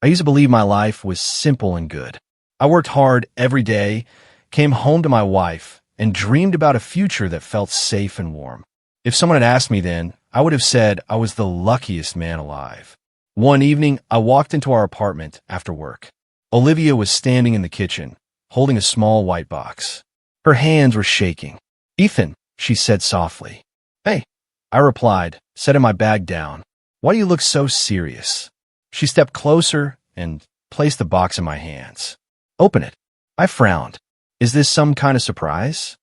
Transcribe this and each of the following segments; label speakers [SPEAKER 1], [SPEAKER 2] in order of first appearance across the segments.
[SPEAKER 1] I used to believe my life was simple and good. I worked hard every day, came home to my wife, and dreamed about a future that felt safe and warm. If someone had asked me then, I would have said I was the luckiest man alive. One evening, I walked into our apartment after work. Olivia was standing in the kitchen, holding a small white box. Her hands were shaking. "Ethan," she said softly. "Hey," I replied, setting my bag down. "Why do you look so serious?" She stepped closer and placed the box in my hands. "Open it." I frowned. "Is this some kind of surprise?"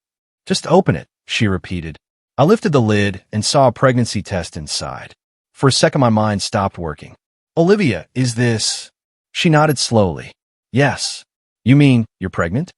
[SPEAKER 1] "Just open it," she repeated. I lifted the lid and saw a pregnancy test inside. For a second, my mind stopped working. "Olivia, is this—" She nodded slowly. "Yes." "You mean you're pregnant?"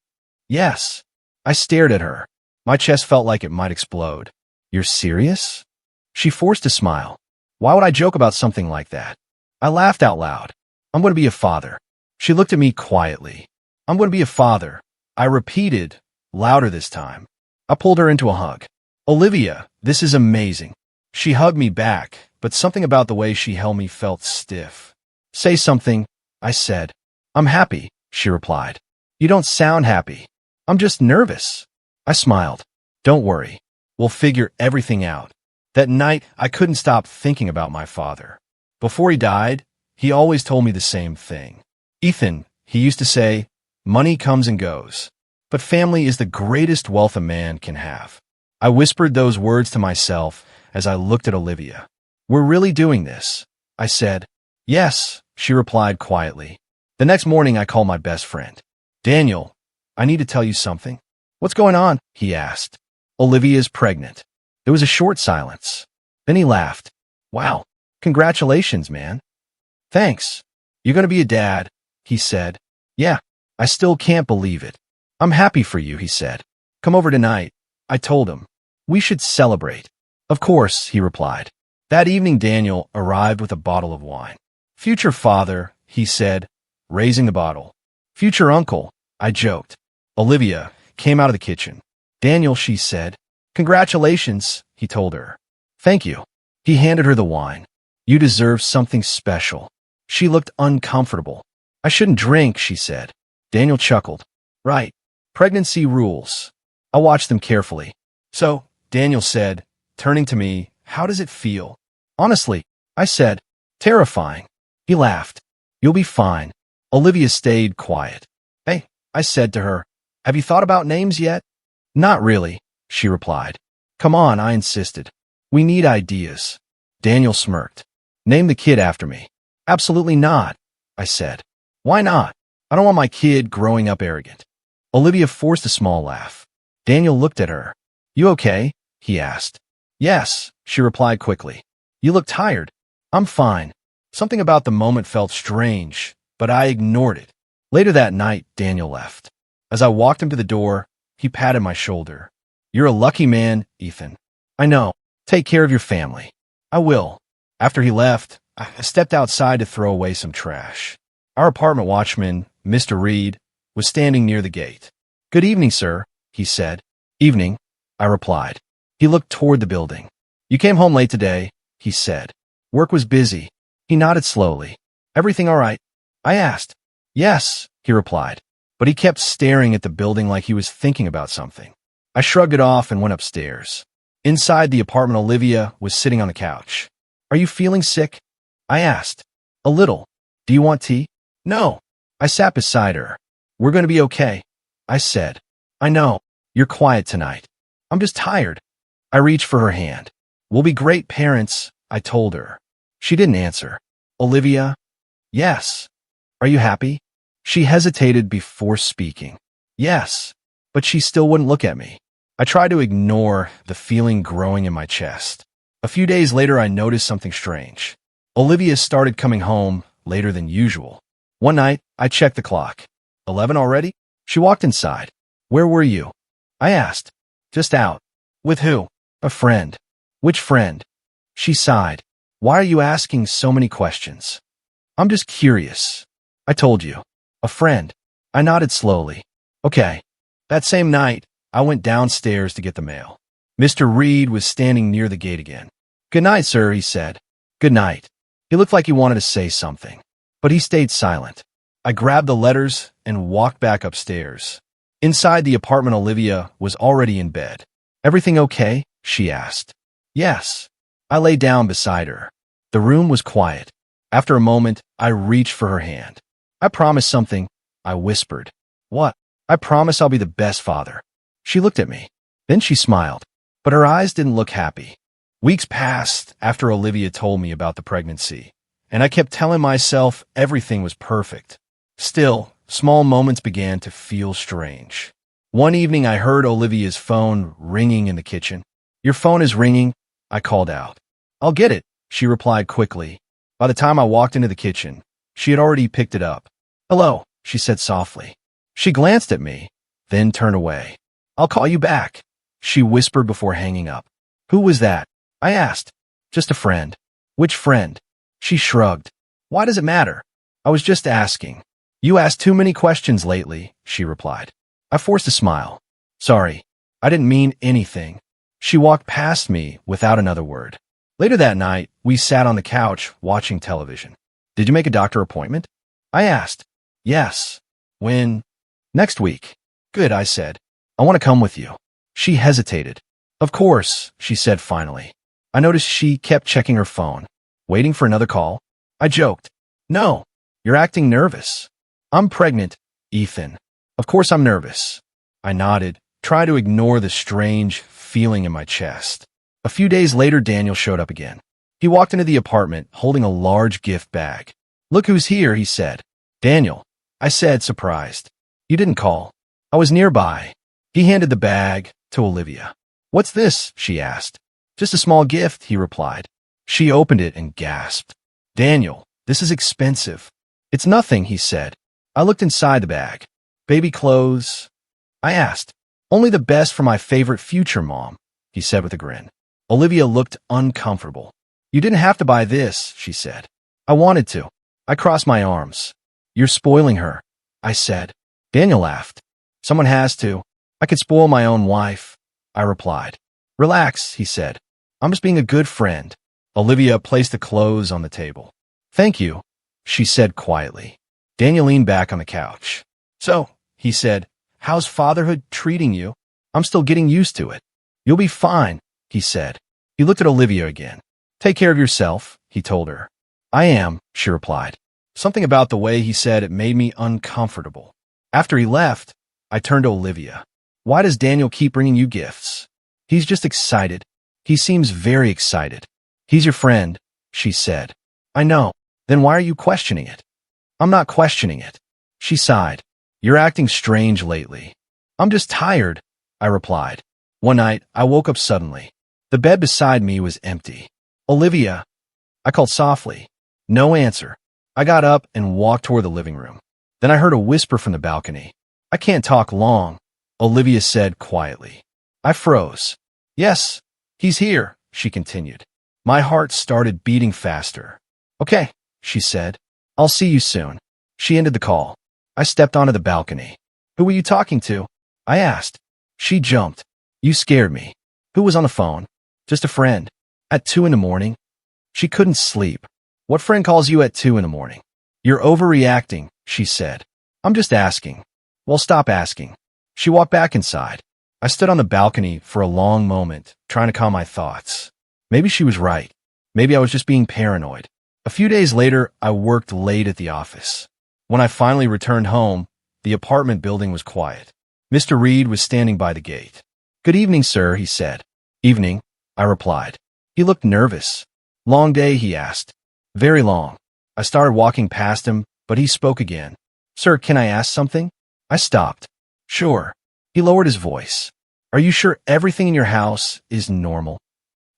[SPEAKER 1] "Yes." I stared at her. My chest felt like it might explode. "You're serious?" She forced a smile. Why would I joke about something like that? I laughed out loud. "I'm going to be a father." She looked at me quietly. "I'm going to be a father," I repeated, louder this time. I pulled her into a hug. "Olivia, this is amazing." She hugged me back, but something about the way she held me felt stiff. "Say something," I said. "I'm happy," she replied. "You don't sound happy." "I'm just nervous." I smiled. "Don't worry. We'll figure everything out." That night, I couldn't stop thinking about my father. Before he died, he always told me the same thing. "Ethan," he used to say, "money comes and goes, but family is the greatest wealth a man can have." I whispered those words to myself as I looked at Olivia. "We're really doing this," I said. "Yes," she replied quietly. The next morning, I called my best friend. "Daniel, I need to tell you something." "What's going on?" he asked. "Olivia's pregnant." There was a short silence. Then he laughed. "Wow, congratulations, man." "Thanks. You're going to be a dad," he said. "Yeah, I still can't believe it." "I'm happy for you," he said. "Come over tonight," I told him. "We should celebrate." "Of course," he replied. That evening, Daniel arrived with a bottle of wine. "Future father," he said, raising the bottle. "Future uncle," I joked. Olivia came out of the kitchen. "Daniel," she said. "Congratulations," he told her. "Thank you." He handed her the wine. "You deserve something special." She looked uncomfortable. "I shouldn't drink," she said. Daniel chuckled. "Right. Pregnancy rules." I watched them carefully. "So," Daniel said, turning to me, "how does it feel?" "Honestly," I said, "terrifying." He laughed. "You'll be fine." Olivia stayed quiet. "Hey," I said to her, "have you thought about names yet?" "Not really," she replied. "Come on," I insisted. "We need ideas." Daniel smirked. "Name the kid after me." "Absolutely not," I said. "Why not?" "I don't want my kid growing up arrogant." Olivia forced a small laugh. Daniel looked at her. "You okay?" he asked. "Yes," she replied quickly. "You look tired." "I'm fine." Something about the moment felt strange, but I ignored it. Later that night, Daniel left. As I walked him to the door, he patted my shoulder. "You're a lucky man, Ethan." "I know. Take care of your family." "I will." After he left, I stepped outside to throw away some trash. Our apartment watchman, Mr. Reed, was standing near the gate. "Good evening, sir," he said. "Evening," I replied. He looked toward the building. "You came home late today," he said. "Work was busy." He nodded slowly. "Everything all right?" I asked. "Yes," he replied, but he kept staring at the building like he was thinking about something. I shrugged it off and went upstairs. Inside the apartment, Olivia was sitting on the couch. "Are you feeling sick?" I asked. "A little. Do you want tea?" "No." I sat beside her. "We're going to be okay," I said. "I know. You're quiet tonight." "I'm just tired." I reached for her hand. "We'll be great parents," I told her. She didn't answer. "Olivia?" "Yes." "Are you happy?" She hesitated before speaking. "Yes." But she still wouldn't look at me. I tried to ignore the feeling growing in my chest. A few days later, I noticed something strange. Olivia started coming home later than usual. One night, I checked the clock. 11 already? She walked inside. "Where were you?" I asked. "Just out." "With who?" "A friend." "Which friend?" She sighed. "Why are you asking so many questions?" "I'm just curious." "I told you." "A friend." I nodded slowly. "Okay." That same night, I went downstairs to get the mail. Mr. Reed was standing near the gate again. "Good night, sir," he said. "Good night." He looked like he wanted to say something. But he stayed silent. I grabbed the letters and walked back upstairs. Inside the apartment, Olivia was already in bed. "Everything okay?" she asked. "Yes." I lay down beside her. The room was quiet. After a moment, I reached for her hand. "I promise something," I whispered. "What?" "I promise I'll be the best father." She looked at me. Then she smiled, but her eyes didn't look happy. Weeks passed after Olivia told me about the pregnancy, and I kept telling myself everything was perfect. Still, small moments began to feel strange. One evening, I heard Olivia's phone ringing in the kitchen. "Your phone is ringing," I called out. "I'll get it," she replied quickly. By the time I walked into the kitchen, she had already picked it up. "Hello," she said softly. She glanced at me, then turned away. "I'll call you back," she whispered before hanging up. "Who was that?" I asked. "Just a friend." "Which friend?" She shrugged. "Why does it matter?" "I was just asking." "You ask too many questions lately," she replied. I forced a smile. "Sorry, I didn't mean anything." She walked past me without another word. Later that night, we sat on the couch watching television. "Did you make a doctor appointment?" I asked. "Yes." "When?" "Next week." "Good," I said. "I want to come with you." She hesitated. "Of course," she said finally. I noticed she kept checking her phone. "Waiting for another call?" I joked. "No, you're acting nervous." "I'm pregnant, Ethan." "Of course I'm nervous." I nodded, trying to ignore the strange feeling in my chest. A few days later, Daniel showed up again. He walked into the apartment holding a large gift bag. "Look who's here," he said. "Daniel," I said, surprised. "You didn't call." "I was nearby." He handed the bag to Olivia. "What's this?" she asked. "Just a small gift," he replied. She opened it and gasped. "Daniel, this is expensive." "It's nothing," he said. I looked inside the bag. "Baby clothes?" I asked. "Only the best for my favorite future mom," he said with a grin. Olivia looked uncomfortable. "You didn't have to buy this," she said. "I wanted to." I crossed my arms. "You're spoiling her," I said. Daniel laughed. "Someone has to. I could spoil my own wife," I replied. "Relax," he said. "I'm just being a good friend." Olivia placed the clothes on the table. "Thank you," she said quietly. Daniel leaned back on the couch. "So," he said, "how's fatherhood treating you?" "I'm still getting used to it." "You'll be fine," he said. He looked at Olivia again. "Take care of yourself," he told her. "I am," she replied. Something about the way he said it made me uncomfortable. After he left, I turned to Olivia. "Why does Daniel keep bringing you gifts?" "He's just excited." "He seems very excited." "He's your friend," she said. "I know. Then why are you questioning it?" "I'm not questioning it." She sighed. "You're acting strange lately." "I'm just tired," I replied. One night, I woke up suddenly. The bed beside me was empty. "Olivia," I called softly. No answer. I got up and walked toward the living room. Then I heard a whisper from the balcony. "I can't talk long," Olivia said quietly. I froze. "Yes, he's here," she continued. My heart started beating faster. "Okay," she said. "I'll see you soon." She ended the call. I stepped onto the balcony. "Who were you talking to?" I asked. She jumped. "You scared me." "Who was on the phone?" "Just a friend." "At 2 in the morning?" She couldn't sleep. "What friend calls you at 2 in the morning?" "You're overreacting," she said. "I'm just asking." "Well, stop asking." She walked back inside. I stood on the balcony for a long moment, trying to calm my thoughts. Maybe she was right. Maybe I was just being paranoid. A few days later, I worked late at the office. When I finally returned home, the apartment building was quiet. Mr. Reed was standing by the gate. "Good evening, sir," he said. "Evening," I replied. He looked nervous. "Long day?" he asked. "Very long." I started walking past him, but he spoke again. "Sir, can I ask something?" I stopped. "Sure." He lowered his voice. "Are you sure everything in your house is normal?"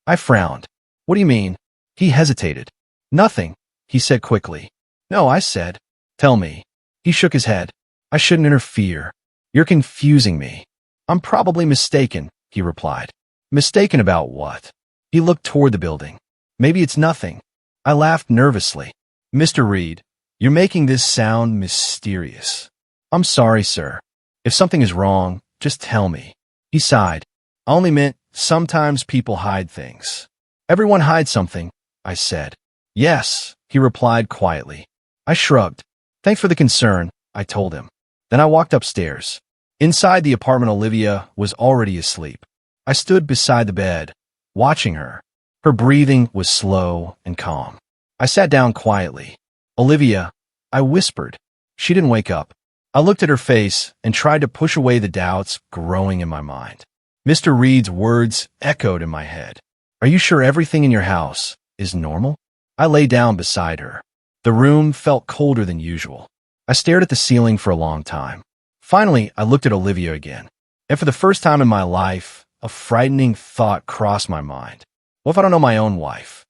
[SPEAKER 1] I frowned. "What do you mean?" He hesitated. "Nothing," he said quickly. "No," I said. "Tell me." He shook his head. "I shouldn't interfere. You're confusing me." "I'm probably mistaken," he replied. "Mistaken about what?" He looked toward the building. "Maybe it's nothing." I laughed nervously. "Mr. Reed, you're making this sound mysterious." "I'm sorry, sir. If something is wrong, just tell me." He sighed. "I only meant sometimes people hide things." "Everyone hides something," I said. "Yes," he replied quietly. I shrugged. Thanks for the concern, I told him. Then I walked upstairs. Inside the apartment, Olivia was already asleep. I stood beside the bed, watching her. Her breathing was slow and calm. I sat down quietly. Olivia, I whispered. She didn't wake up. I looked at her face and tried to push away the doubts growing in my mind. Mr. Reed's words echoed in my head. Are you sure everything in your house is normal? I lay down beside her. The room felt colder than usual. I stared at the ceiling for a long time. Finally, I looked at Olivia again. And for the first time in my life, a frightening thought crossed my mind. What if I don't know my own wife?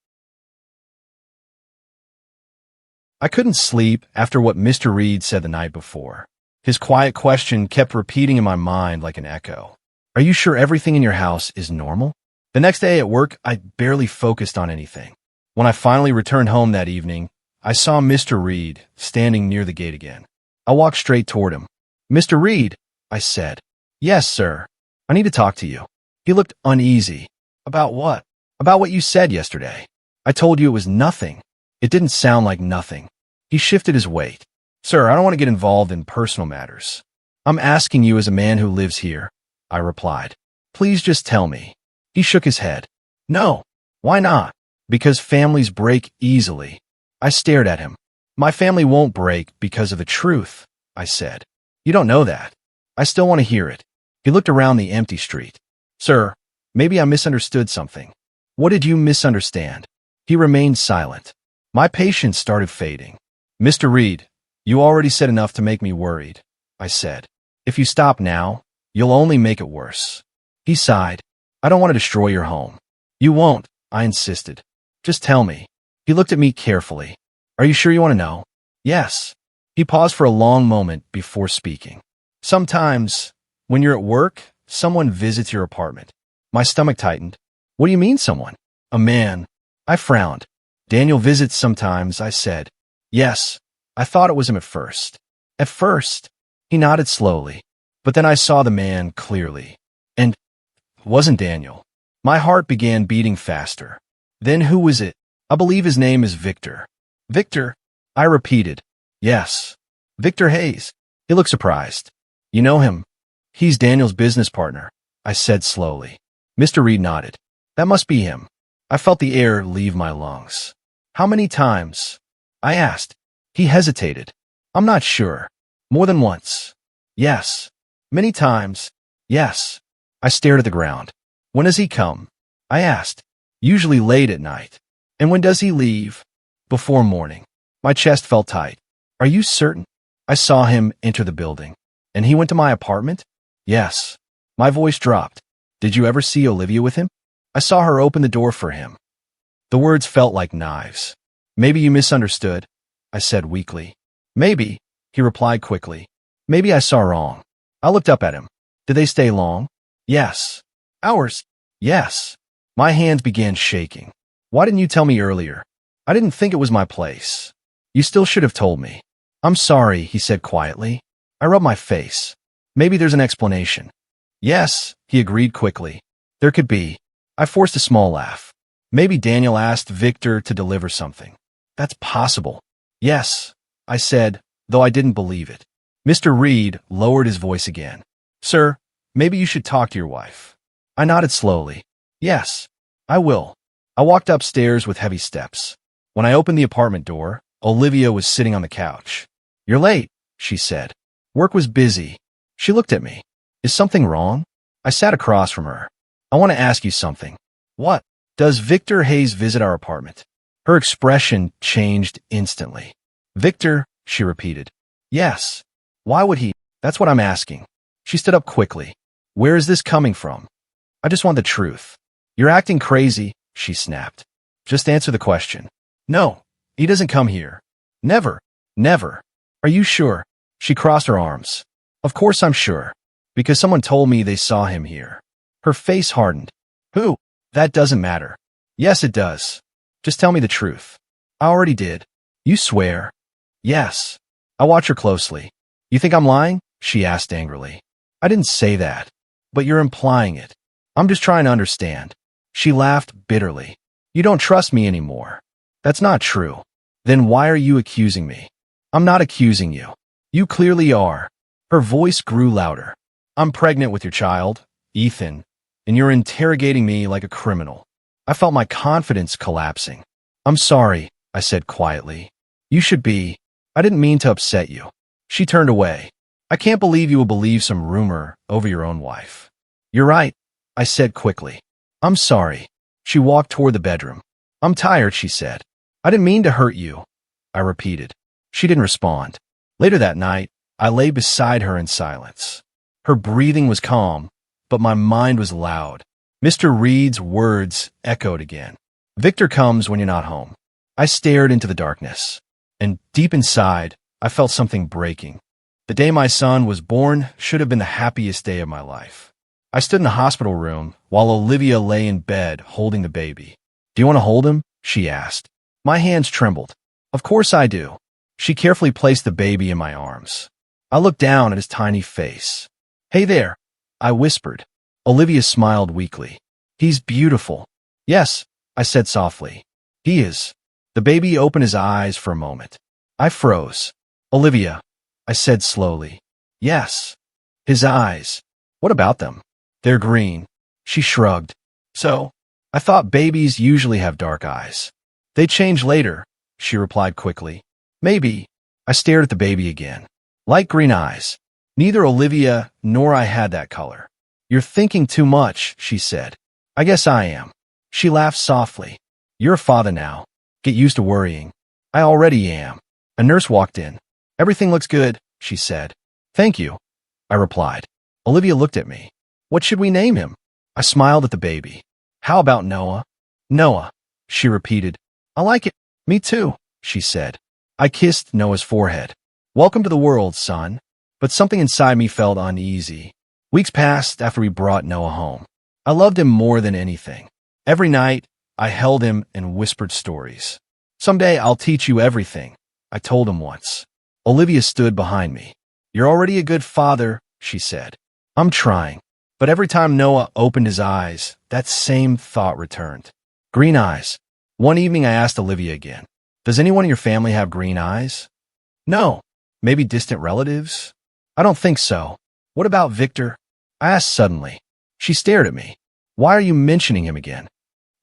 [SPEAKER 1] I couldn't sleep after what Mr. Reed said the night before. His quiet question kept repeating in my mind like an echo. Are you sure everything in your house is normal? The next day at work, I barely focused on anything. When I finally returned home that evening, I saw Mr. Reed standing near the gate again. I walked straight toward him. Mr. Reed, I said. Yes, sir. I need to talk to you. He looked uneasy. About what? About what you said yesterday. I told you it was nothing. It didn't sound like nothing. He shifted his weight. Sir, I don't want to get involved in personal matters. I'm asking you as a man who lives here, I replied. Please just tell me. He shook his head. No. Why not? Because families break easily. I stared at him. My family won't break because of the truth, I said. You don't know that. I still want to hear it. He looked around the empty street. Sir, maybe I misunderstood something. What did you misunderstand? He remained silent. My patience started fading. Mr. Reed, you already said enough to make me worried, I said. If you stop now, you'll only make it worse. He sighed. I don't want to destroy your home. You won't, I insisted. Just tell me. He looked at me carefully. Are you sure you want to know? Yes. He paused for a long moment before speaking. Sometimes, when you're at work, someone visits your apartment. My stomach tightened. What do you mean someone? A man. I frowned. Daniel visits sometimes, I said. Yes. I thought it was him at first. At first? He nodded slowly. But then I saw the man clearly. And it wasn't Daniel. My heart began beating faster. Then who was it? I believe his name is Victor. Victor? I repeated. Yes. Victor Hayes. He looked surprised. You know him? He's Daniel's business partner, I said slowly. Mr. Reed nodded. That must be him. I felt the air leave my lungs. How many times? I asked. He hesitated. I'm not sure. More than once. Yes. Many times. Yes. I stared at the ground. When does he come? I asked. Usually late at night. And when does he leave? Before morning. My chest felt tight. Are you certain? I saw him enter the building. And he went to my apartment? Yes. My voice dropped. Did you ever see Olivia with him? I saw her open the door for him. The words felt like knives. Maybe you misunderstood, I said weakly. Maybe, he replied quickly. Maybe I saw wrong. I looked up at him. Did they stay long? Yes. Hours? Yes. My hands began shaking. Why didn't you tell me earlier? I didn't think it was my place. You still should have told me. I'm sorry, he said quietly. I rubbed my face. Maybe there's an explanation. Yes, he agreed quickly. There could be. I forced a small laugh. Maybe Daniel asked Victor to deliver something. That's possible. Yes, I said, though I didn't believe it. Mr. Reed lowered his voice again. Sir, maybe you should talk to your wife. I nodded slowly. Yes, I will. I walked upstairs with heavy steps. When I opened the apartment door, Olivia was sitting on the couch. You're late, she said. Work was busy. She looked at me. Is something wrong? I sat across from her. I want to ask you something. What? Does Victor Hayes visit our apartment? Her expression changed instantly. Victor, she repeated. Yes. Why would he? That's what I'm asking. She stood up quickly. Where is this coming from? I just want the truth. You're acting crazy, she snapped. Just answer the question. No, he doesn't come here. Never. Never. Are you sure? She crossed her arms. Of course I'm sure. Because someone told me they saw him here. Her face hardened. Who? That doesn't matter. Yes, it does. Just tell me the truth. I already did. You swear? Yes. I watch her closely. You think I'm lying? She asked angrily. I didn't say that. But you're implying it. I'm just trying to understand. She laughed bitterly. You don't trust me anymore. That's not true. Then why are you accusing me? I'm not accusing you. You clearly are. Her voice grew louder. I'm pregnant with your child, Ethan, and you're interrogating me like a criminal. I felt my confidence collapsing. I'm sorry, I said quietly. You should be. I didn't mean to upset you. She turned away. I can't believe you will believe some rumor over your own wife. You're right, I said quickly. I'm sorry. She walked toward the bedroom. I'm tired, she said. I didn't mean to hurt you, I repeated. She didn't respond. Later that night, I lay beside her in silence. Her breathing was calm, but my mind was loud. Mr. Reed's words echoed again. Victor comes when you're not home. I stared into the darkness, and deep inside, I felt something breaking. The day my son was born should have been the happiest day of my life. I stood in the hospital room while Olivia lay in bed holding the baby. Do you want to hold him? She asked. My hands trembled. Of course I do. She carefully placed the baby in my arms. I looked down at his tiny face. Hey there, I whispered. Olivia smiled weakly. He's beautiful. Yes, I said softly. He is. The baby opened his eyes for a moment. I froze. Olivia, I said slowly. Yes. His eyes. What about them? They're green. She shrugged. So, I thought babies usually have dark eyes. They change later, she replied quickly. Maybe. I stared at the baby again. Light green eyes. Neither Olivia nor I had that color. You're thinking too much, she said. I guess I am. She laughed softly. You're a father now. Get used to worrying. I already am. A nurse walked in. Everything looks good, she said. Thank you, I replied. Olivia looked at me. What should we name him? I smiled at the baby. How about Noah? Noah, she repeated. I like it. Me too, she said. I kissed Noah's forehead. Welcome to the world, son. But something inside me felt uneasy. Weeks passed after we brought Noah home. I loved him more than anything. Every night, I held him and whispered stories. Someday I'll teach you everything, I told him once. Olivia stood behind me. You're already a good father, she said. I'm trying. But every time Noah opened his eyes, that same thought returned. Green eyes. One evening I asked Olivia again, does anyone in your family have green eyes? No. Maybe distant relatives? I don't think so. What about Victor? I asked suddenly. She stared at me. Why are you mentioning him again?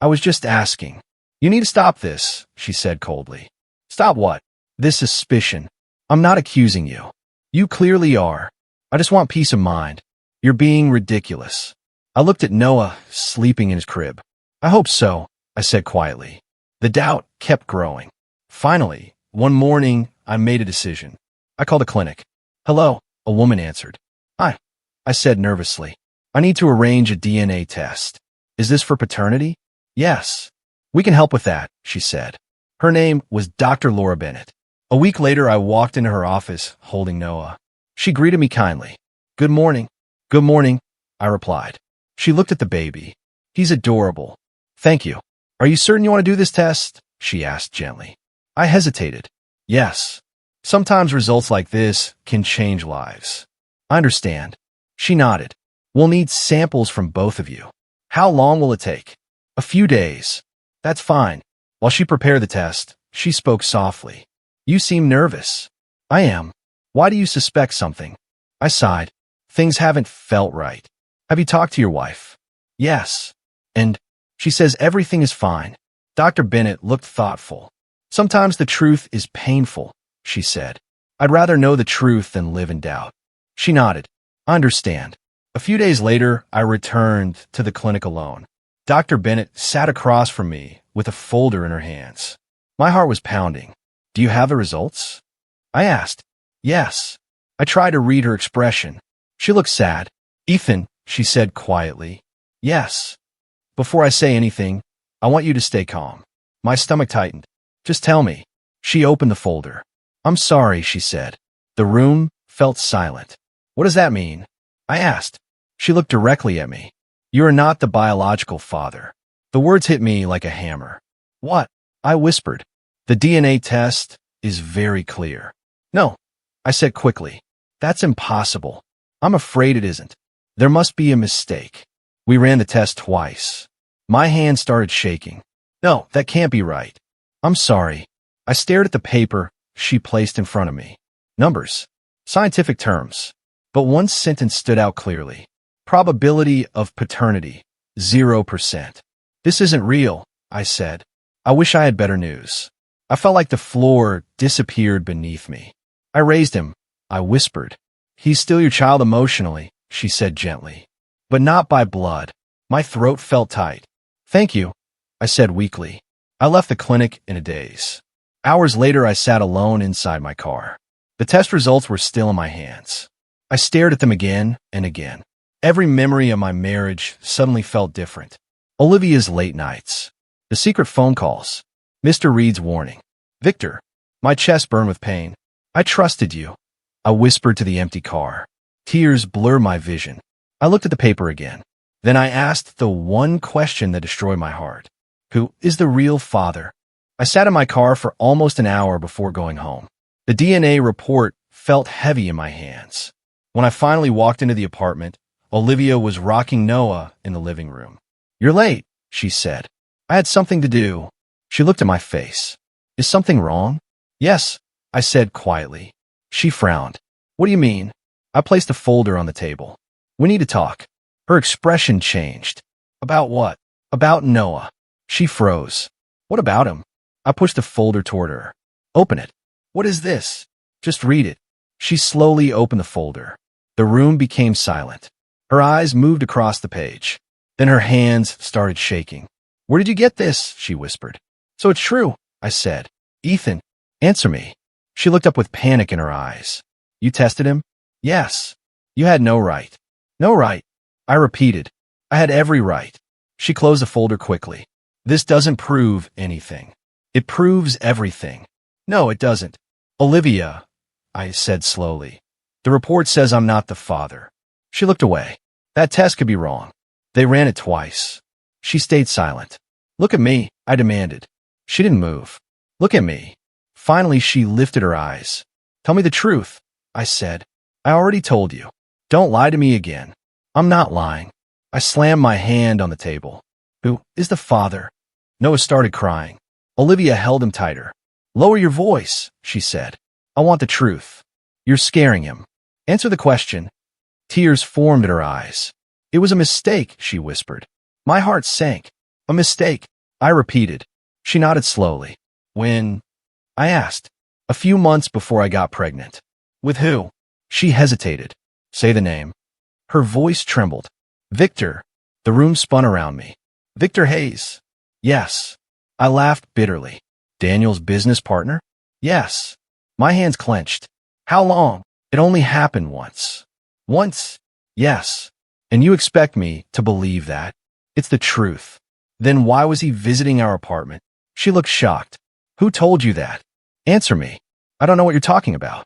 [SPEAKER 1] I was just asking. You need to stop this, she said coldly. Stop what? This suspicion. I'm not accusing you. You clearly are. I just want peace of mind. You're being ridiculous. I looked at Noah sleeping in his crib. I hope so, I said quietly. The doubt kept growing. Finally, one morning, I made a decision. I called a clinic. Hello, a woman answered. Hi, I said nervously. I need to arrange a DNA test. Is this for paternity? Yes. We can help with that, she said. Her name was Dr. Laura Bennett. A week later, I walked into her office holding Noah. She greeted me kindly. Good morning. Good morning, I replied. She looked at the baby. He's adorable. Thank you. Are you certain you want to do this test? She asked gently. I hesitated. Yes. Sometimes results like this can change lives. I understand. She nodded. We'll need samples from both of you. How long will it take? A few days. That's fine. While she prepared the test, she spoke softly. You seem nervous. I am. Why do you suspect something? I sighed. Things haven't felt right. Have you talked to your wife? Yes. And she says everything is fine. Dr. Bennett looked thoughtful. Sometimes the truth is painful, she said. I'd rather know the truth than live in doubt. She nodded. I understand. A few days later, I returned to the clinic alone. Dr. Bennett sat across from me with a folder in her hands. My heart was pounding. Do you have the results? I asked. Yes. I tried to read her expression. She looked sad. Ethan, she said quietly. Yes. Before I say anything, I want you to stay calm. My stomach tightened. Just tell me. She opened the folder. I'm sorry, she said. The room felt silent. What does that mean? I asked. She looked directly at me. You are not the biological father. The words hit me like a hammer. What? I whispered. The DNA test is very clear. No, I said quickly. That's impossible. I'm afraid it isn't. There must be a mistake. We ran the test twice. My hand started shaking. No, that can't be right. I'm sorry. I stared at the paper, she placed in front of me. Numbers. Scientific terms. But one sentence stood out clearly. Probability of paternity. 0%. This isn't real, I said. I wish I had better news. I felt like the floor disappeared beneath me. I raised him. I whispered. He's still your child emotionally, she said gently. But not by blood. My throat felt tight. Thank you, I said weakly. I left the clinic in a daze. Hours later, I sat alone inside my car. The test results were still in my hands. I stared at them again and again. Every memory of my marriage suddenly felt different. Olivia's late nights. The secret phone calls. Mr. Reed's warning. Victor. My chest burned with pain. I trusted you. I whispered to the empty car. Tears blurred my vision. I looked at the paper again. Then I asked the one question that destroyed my heart. Who is the real father? I sat in my car for almost an hour before going home. The DNA report felt heavy in my hands. When I finally walked into the apartment, Olivia was rocking Noah in the living room. You're late, she said. I had something to do. She looked at my face. Is something wrong? Yes, I said quietly. She frowned. What do you mean? I placed a folder on the table. We need to talk. Her expression changed. About what? About Noah. She froze. What about him? I pushed the folder toward her. Open it. What is this? Just read it. She slowly opened the folder. The room became silent. Her eyes moved across the page. Then her hands started shaking. Where did you get this? She whispered. So it's true, I said. Ethan, answer me. She looked up with panic in her eyes. You tested him? Yes. You had no right. No right. I repeated. I had every right. She closed the folder quickly. This doesn't prove anything. It proves everything. No, it doesn't. Olivia, I said slowly. The report says I'm not the father. She looked away. That test could be wrong. They ran it twice. She stayed silent. Look at me, I demanded. She didn't move. Look at me. Finally, she lifted her eyes. Tell me the truth, I said. I already told you. Don't lie to me again. I'm not lying. I slammed my hand on the table. Who is the father? Noah started crying. Olivia held him tighter. Lower your voice, she said. I want the truth. You're scaring him. Answer the question. Tears formed in her eyes. It was a mistake, she whispered. My heart sank. A mistake, I repeated. She nodded slowly. When? I asked. A few months before I got pregnant. With who? She hesitated. Say the name. Her voice trembled. Victor. The room spun around me. Victor Hayes. Yes. I laughed bitterly. Daniel's business partner? Yes. My hands clenched. How long? It only happened once. Once? Yes. And you expect me to believe that? It's the truth. Then why was he visiting our apartment? She looked shocked. Who told you that? Answer me. I don't know what you're talking about.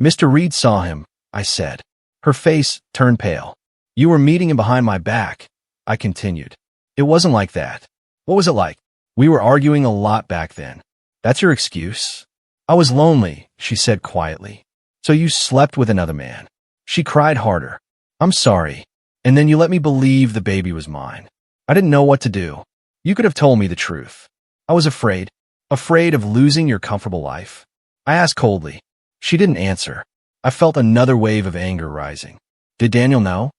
[SPEAKER 1] Mr. Reed saw him, I said. Her face turned pale. You were meeting him behind my back, I continued. It wasn't like that. What was it like? We were arguing a lot back then. That's your excuse? I was lonely, she said quietly. So you slept with another man. She cried harder. I'm sorry. And then you let me believe the baby was mine. I didn't know what to do. You could have told me the truth. I was afraid. Afraid of losing your comfortable life. I asked coldly. She didn't answer. I felt another wave of anger rising. Did Daniel know?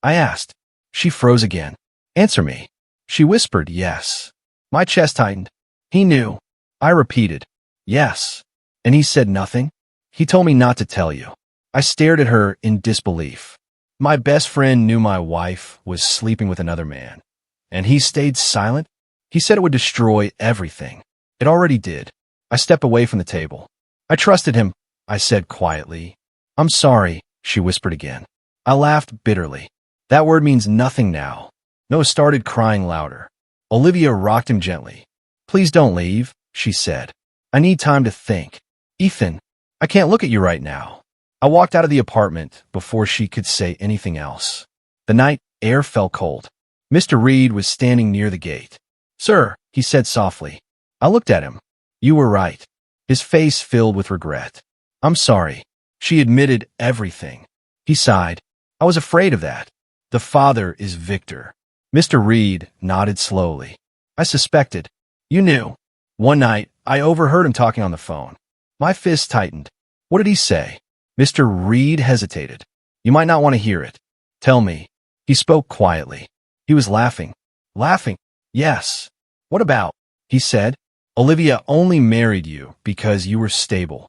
[SPEAKER 1] I asked. She froze again. Answer me. She whispered, yes. My chest tightened. He knew. I repeated, yes. And he said nothing? He told me not to tell you. I stared at her in disbelief. My best friend knew my wife was sleeping with another man. And he stayed silent? He said it would destroy everything. It already did. I stepped away from the table. I trusted him, I said quietly. I'm sorry, she whispered again. I laughed bitterly. That word means nothing now. Noah started crying louder. Olivia rocked him gently. Please don't leave, she said. I need time to think. Ethan, I can't look at you right now. I walked out of the apartment before she could say anything else. The night air felt cold. Mr. Reed was standing near the gate. Sir, he said softly. I looked at him. You were right. His face filled with regret. I'm sorry. She admitted everything. He sighed. I was afraid of that. The father is Victor. Mr. Reed nodded slowly. I suspected. You knew. One night, I overheard him talking on the phone. My fist tightened. What did he say? Mr. Reed hesitated. You might not want to hear it. Tell me. He spoke quietly. He was laughing. Laughing? Yes. What about? He said. Olivia only married you because you were stable.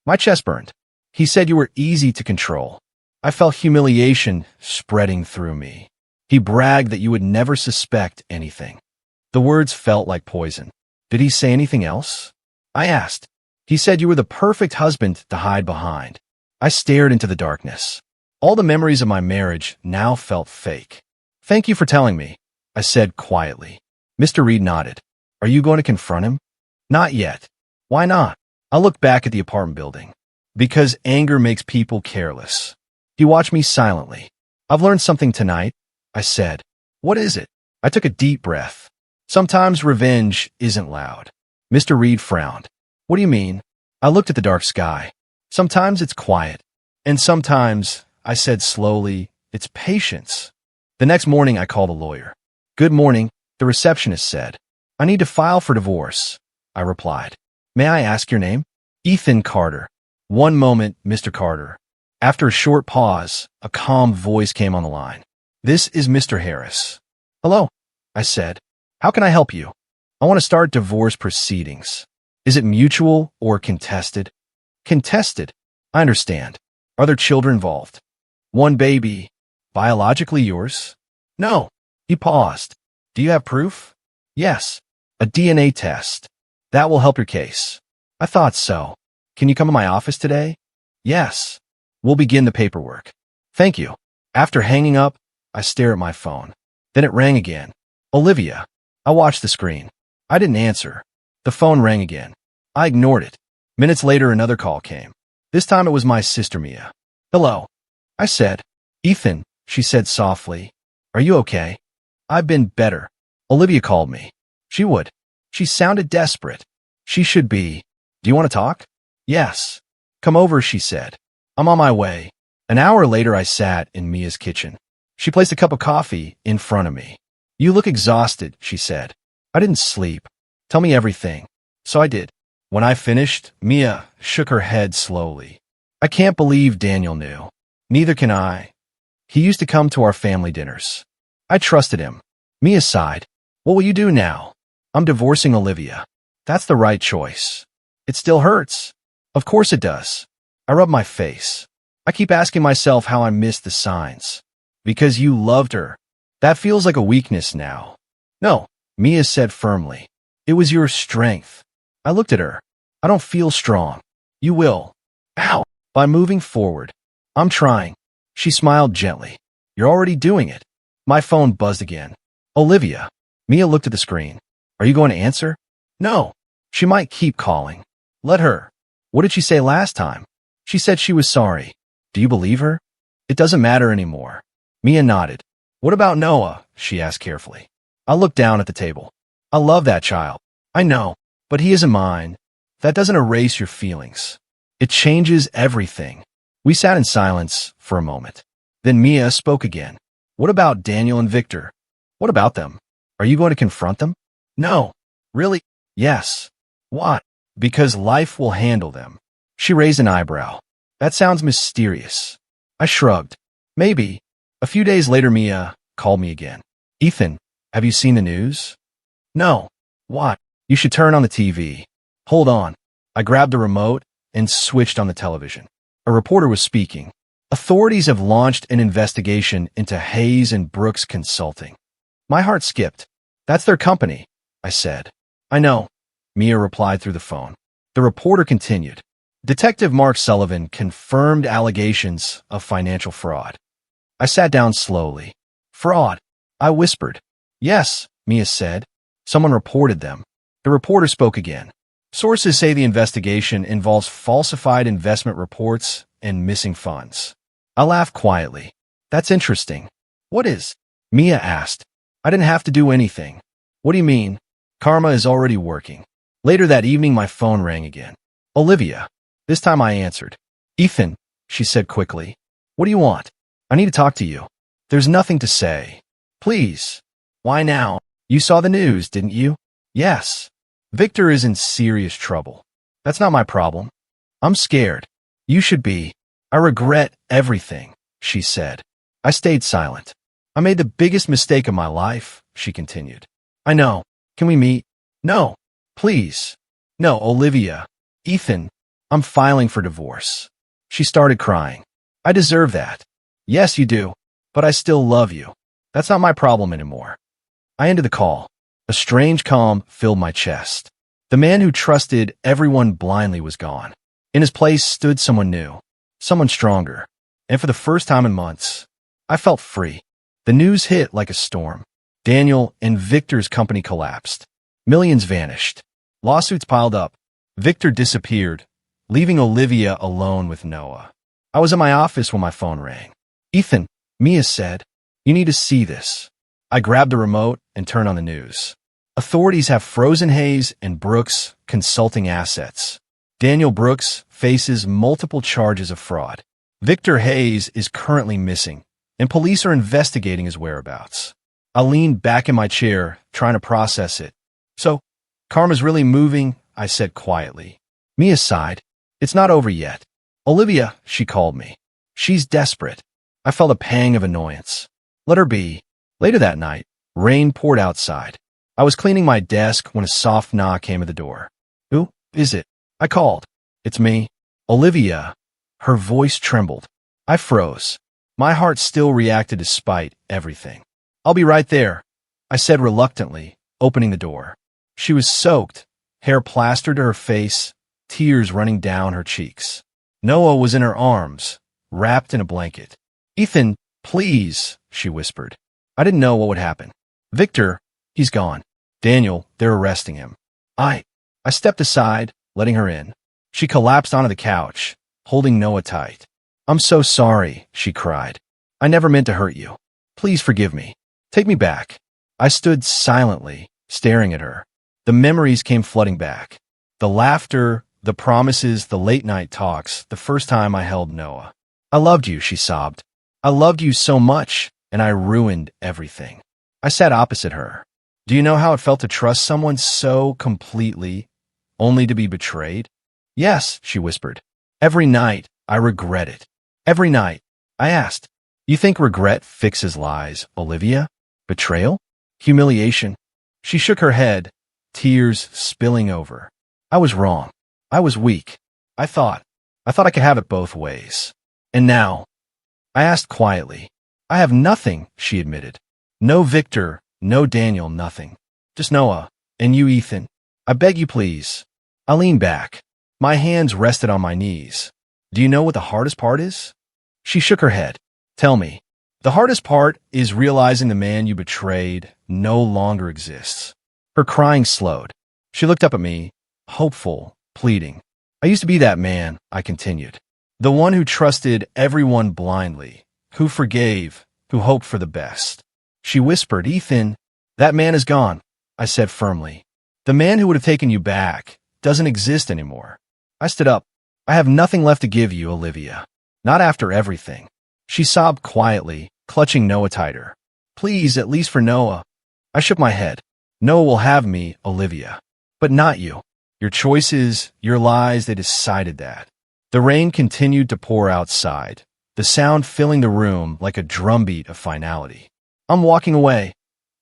[SPEAKER 1] My chest burned. He said you were easy to control. I felt humiliation spreading through me. He bragged that you would never suspect anything. The words felt like poison. Did he say anything else? I asked. He said you were the perfect husband to hide behind. I stared into the darkness. All the memories of my marriage now felt fake. Thank you for telling me, I said quietly. Mr. Reed nodded. Are you going to confront him? Not yet. Why not? I looked back at the apartment building. Because anger makes people careless. He watched me silently. I've learned something tonight, I said. What is it? I took a deep breath. Sometimes revenge isn't loud. Mr. Reed frowned. What do you mean? I looked at the dark sky. Sometimes it's quiet. And sometimes, I said slowly, it's patience. The next morning I called a lawyer. Good morning, the receptionist said. I need to file for divorce, I replied. May I ask your name? Ethan Carter. One moment, Mr. Carter. After a short pause, a calm voice came on the line. This is Mr. Harris. Hello, I said. How can I help you? I want to start divorce proceedings. Is it mutual or contested? Contested. I understand. Are there children involved? One baby. Biologically yours? No. He paused. Do you have proof? Yes. A DNA test. That will help your case. I thought so. Can you come to my office today? Yes. We'll begin the paperwork. Thank you. After hanging up, I stared at my phone. Then it rang again. Olivia. I watched the screen. I didn't answer. The phone rang again. I ignored it. Minutes later, another call came. This time it was my sister Mia. Hello. I said. Ethan, she said softly. Are you okay? I've been better. Olivia called me. She would. She sounded desperate. She should be. Do you want to talk? Yes. Come over, she said. I'm on my way. An hour later, I sat in Mia's kitchen. She placed a cup of coffee in front of me. You look exhausted, she said. I didn't sleep. Tell me everything. So I did. When I finished, Mia shook her head slowly. I can't believe Daniel knew. Neither can I. He used to come to our family dinners. I trusted him. Mia sighed. What will you do now? I'm divorcing Olivia. That's the right choice. It still hurts. Of course it does. I rub my face. I keep asking myself how I missed the signs. Because you loved her. That feels like a weakness now. No, Mia said firmly. It was your strength. I looked at her. I don't feel strong. You will. Ow. By moving forward. I'm trying. She smiled gently. You're already doing it. My phone buzzed again. Olivia. Mia looked at the screen. Are you going to answer? No. She might keep calling. Let her. What did she say last time? She said she was sorry. Do you believe her? It doesn't matter anymore. Mia nodded. What about Noah? She asked carefully. I looked down at the table. I love that child. I know, but he isn't mine. That doesn't erase your feelings. It changes everything. We sat in silence for a moment. Then Mia spoke again. What about Daniel and Victor? What about them? Are you going to confront them? No. Really? Yes. Why? Because life will handle them. She raised an eyebrow. That sounds mysterious. I shrugged. Maybe. A few days later, Mia called me again. Ethan, have you seen the news? No. What? You should turn on the TV. Hold on. I grabbed the remote and switched on the television. A reporter was speaking. Authorities have launched an investigation into Hayes and Brooks Consulting. My heart skipped. That's their company, I said. I know, Mia replied through the phone. The reporter continued. Detective Mark Sullivan confirmed allegations of financial fraud. I sat down slowly. Fraud, I whispered. Yes, Mia said. Someone reported them. The reporter spoke again. Sources say the investigation involves falsified investment reports and missing funds. I laughed quietly. That's interesting. What is? Mia asked. I didn't have to do anything. What do you mean? Karma is already working. Later that evening, my phone rang again. Olivia. This time I answered. Ethan, she said quickly. What do you want? I need to talk to you. There's nothing to say. Please. Why now? You saw the news, didn't you? Yes. Victor is in serious trouble. That's not my problem. I'm scared. You should be. I regret everything, she said. I stayed silent. I made the biggest mistake of my life, she continued. I know. Can we meet? No. Please. No, Olivia. Ethan. I'm filing for divorce. She started crying. I deserve that. Yes, you do. But I still love you. That's not my problem anymore. I ended the call. A strange calm filled my chest. The man who trusted everyone blindly was gone. In his place stood someone new, someone stronger. And for the first time in months, I felt free. The news hit like a storm. Daniel and Victor's company collapsed. Millions vanished. Lawsuits piled up. Victor disappeared, leaving Olivia alone with Noah. I was in my office when my phone rang. Ethan, Mia said, you need to see this. I grabbed the remote and turned on the news. Authorities have frozen Hayes and Brooks consulting assets. Daniel Brooks faces multiple charges of fraud. Victor Hayes is currently missing, and police are investigating his whereabouts. I leaned back in my chair, trying to process it. So, karma's really moving, I said quietly. Mia sighed. It's not over yet. Olivia, she called me. She's desperate. I felt a pang of annoyance. Let her be. Later that night, rain poured outside. I was cleaning my desk when a soft knock came at the door. Who is it? I called. It's me. Olivia. Her voice trembled. I froze. My heart still reacted despite everything. I'll be right there, I said reluctantly, opening the door. She was soaked, hair plastered to her face, tears running down her cheeks. Noah was in her arms, wrapped in a blanket. Ethan, please, she whispered. I didn't know what would happen. Victor, he's gone. Daniel, they're arresting him. I stepped aside, letting her in. She collapsed onto the couch, holding Noah tight. I'm so sorry, she cried. I never meant to hurt you. Please forgive me. Take me back. I stood silently, staring at her. The memories came flooding back. The laughter, the promises, the late-night talks, the first time I held Noah. I loved you, she sobbed. I loved you so much, and I ruined everything. I sat opposite her. Do you know how it felt to trust someone so completely, only to be betrayed? Yes, she whispered. Every night, I regret it. Every night. I asked, you think regret fixes lies, Olivia? Betrayal? Humiliation? She shook her head, tears spilling over. I was wrong. I was weak. I thought I could have it both ways. And now, I asked quietly. I have nothing, she admitted. No Victor, no Daniel, nothing. Just Noah, and you, Ethan. I beg you, please. I leaned back. My hands rested on my knees. Do you know what the hardest part is? She shook her head. Tell me. The hardest part is realizing the man you betrayed no longer exists. Her crying slowed. She looked up at me, hopeful, pleading. I used to be that man, I continued. The one who trusted everyone blindly, who forgave, who hoped for the best. She whispered, Ethan, that man is gone, I said firmly. The man who would have taken you back doesn't exist anymore. I stood up. I have nothing left to give you, Olivia. Not after everything. She sobbed quietly, clutching Noah tighter. Please, at least for Noah. I shook my head. Noah will have me, Olivia. But not you. Your choices, your lies, they decided that. The rain continued to pour outside, the sound filling the room like a drumbeat of finality. I'm walking away,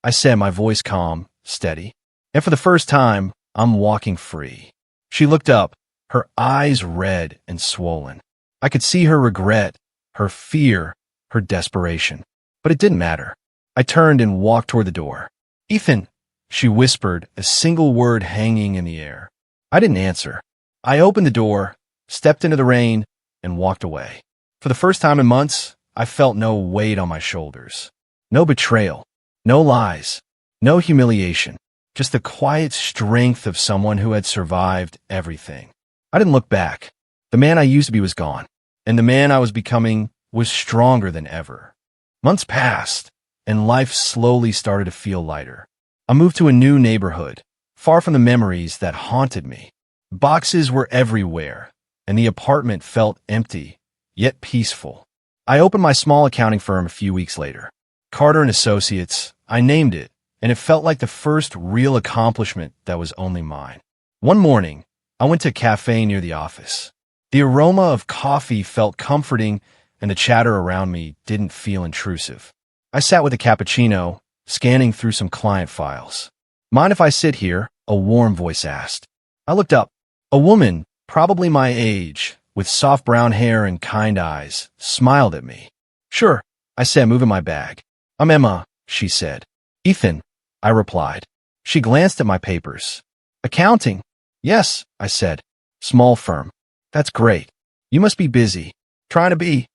[SPEAKER 1] I said, my voice calm, steady. And for the first time, I'm walking free. She looked up, her eyes red and swollen. I could see her regret, her fear, her desperation. But it didn't matter. I turned and walked toward the door. Ethan, she whispered, a single word hanging in the air. I didn't answer. I opened the door, stepped into the rain, and walked away. For the first time in months, I felt no weight on my shoulders. No betrayal, no lies, no humiliation, just the quiet strength of someone who had survived everything. I didn't look back. The man I used to be was gone, and the man I was becoming was stronger than ever. Months passed, and life slowly started to feel lighter. I moved to a new neighborhood, far from the memories that haunted me. Boxes were everywhere, and the apartment felt empty, yet peaceful. I opened my small accounting firm a few weeks later. Carter & Associates, I named it, and it felt like the first real accomplishment that was only mine. One morning, I went to a cafe near the office. The aroma of coffee felt comforting, and the chatter around me didn't feel intrusive. I sat with a cappuccino, scanning through some client files. "Mind if I sit here?" a warm voice asked. I looked up. A woman, probably my age, with soft brown hair and kind eyes, smiled at me. "Sure," I said, moving my bag. "I'm Emma," she said. "Ethan," I replied. She glanced at my papers. "Accounting?" "Yes," I said. "Small firm." "That's great. You must be busy." "Trying to be,"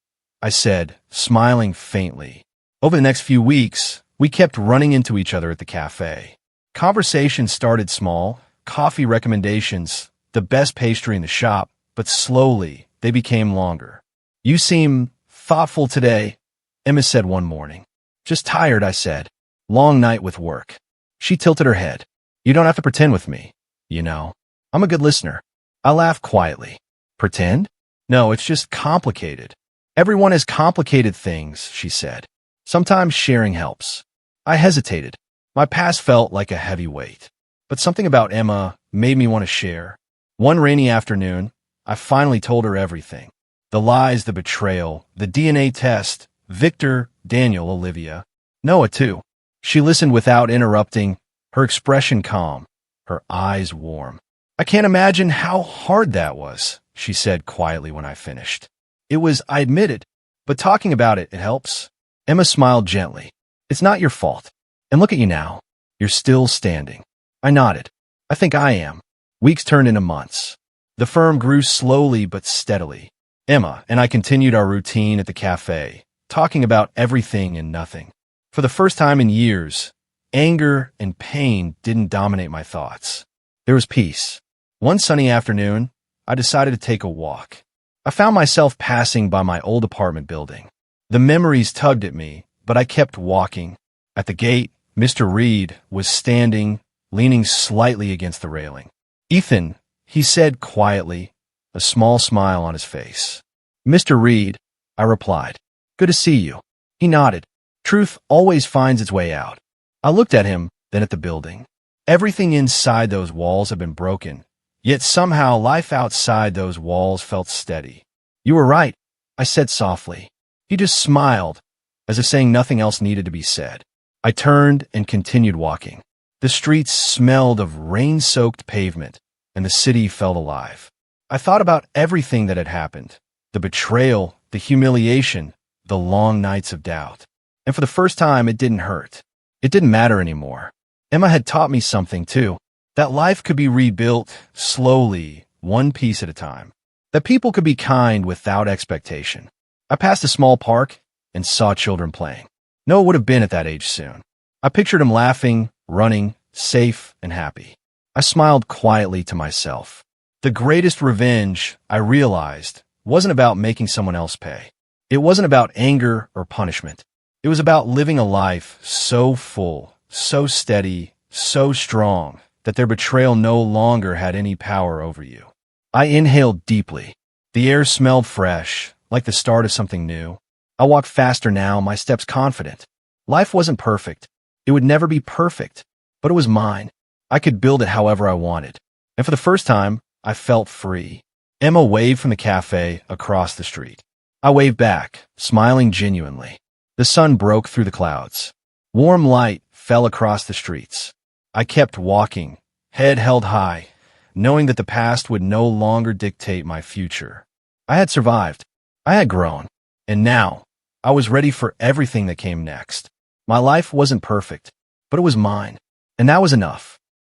[SPEAKER 1] I said, smiling faintly. Over the next few weeks, we kept running into each other at the cafe. Conversations started small, coffee recommendations, the best pastry in the shop, but slowly they became longer. "You seem thoughtful today," Emma said one morning. "Just tired," I said. "Long night with work." She tilted her head. "You don't have to pretend with me, you know. I'm a good listener." I laughed quietly. "Pretend? No, it's just complicated." "Everyone has complicated things," she said. "Sometimes sharing helps." I hesitated. My past felt like a heavy weight. But something about Emma made me want to share. One rainy afternoon, I finally told her everything. The lies, the betrayal, the DNA test, Victor, Daniel, Olivia, Noah too. She listened without interrupting, her expression calm, her eyes warm. "I can't imagine how hard that was," she said quietly when I finished. "It was, I admitted, but talking about it helps." Emma smiled gently. "It's not your fault. And look at you now. You're still standing." I nodded. "I think I am." Weeks turned into months. The firm grew slowly but steadily. Emma and I continued our routine at the cafe, talking about everything and nothing. For the first time in years, anger and pain didn't dominate my thoughts. There was peace. One sunny afternoon, I decided to take a walk. I found myself passing by my old apartment building. The memories tugged at me, but I kept walking. At the gate, Mr. Reed was standing, leaning slightly against the railing. "Ethan," he said quietly, a small smile on his face. "Mr. Reed," I replied. "Good to see you." He nodded. Truth always finds its way out. I looked at him, then at the building. Everything inside those walls had been broken, yet somehow life outside those walls felt steady. "You were right," I said softly. He just smiled, as if saying nothing else needed to be said. I turned and continued walking. The streets smelled of rain-soaked pavement, and the city felt alive. I thought about everything that had happened, the betrayal, the humiliation, the long nights of doubt. And for the first time, it didn't hurt. It didn't matter anymore. Emma had taught me something, too, that life could be rebuilt slowly, one piece at a time, that people could be kind without expectation. I passed a small park and saw children playing. Noah would have been at that age soon. I pictured him laughing, running, safe and happy. I smiled quietly to myself. The greatest revenge, I realized, wasn't about making someone else pay. It wasn't about anger or punishment. It was about living a life so full, so steady, so strong, that their betrayal no longer had any power over you. I inhaled deeply. The air smelled fresh, like the start of something new. I walked faster now, my steps confident. Life wasn't perfect. It would never be perfect, but it was mine. I could build it however I wanted. And for the first time, I felt free. Emma waved from the cafe across the street. I waved back, smiling genuinely. The sun broke through the clouds. Warm light fell across the streets. I kept walking, head held high, knowing that the past would no longer dictate my future. I had survived. I had grown. And now, I was ready for everything that came next. My life wasn't perfect, but it was mine. And that was enough.